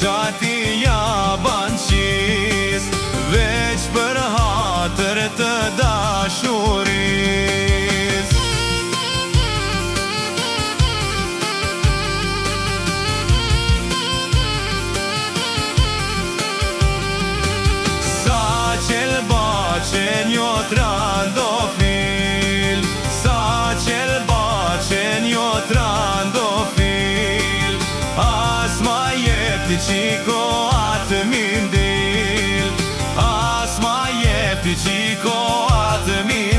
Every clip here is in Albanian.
qati jabanqis, veç për hatër të dashuris. Sa qelba që njo trandofil, sa qelba që njo trandofil, as ma jepti qiko atë mindil, as ma jepti qiko atë mindil.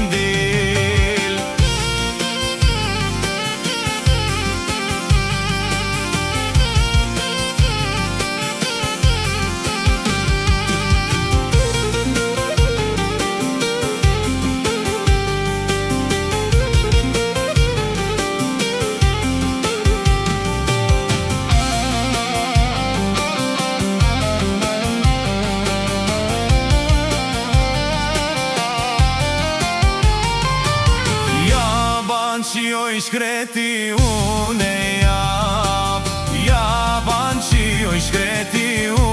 Që oj shkreti une jap, jaban që oj shkreti une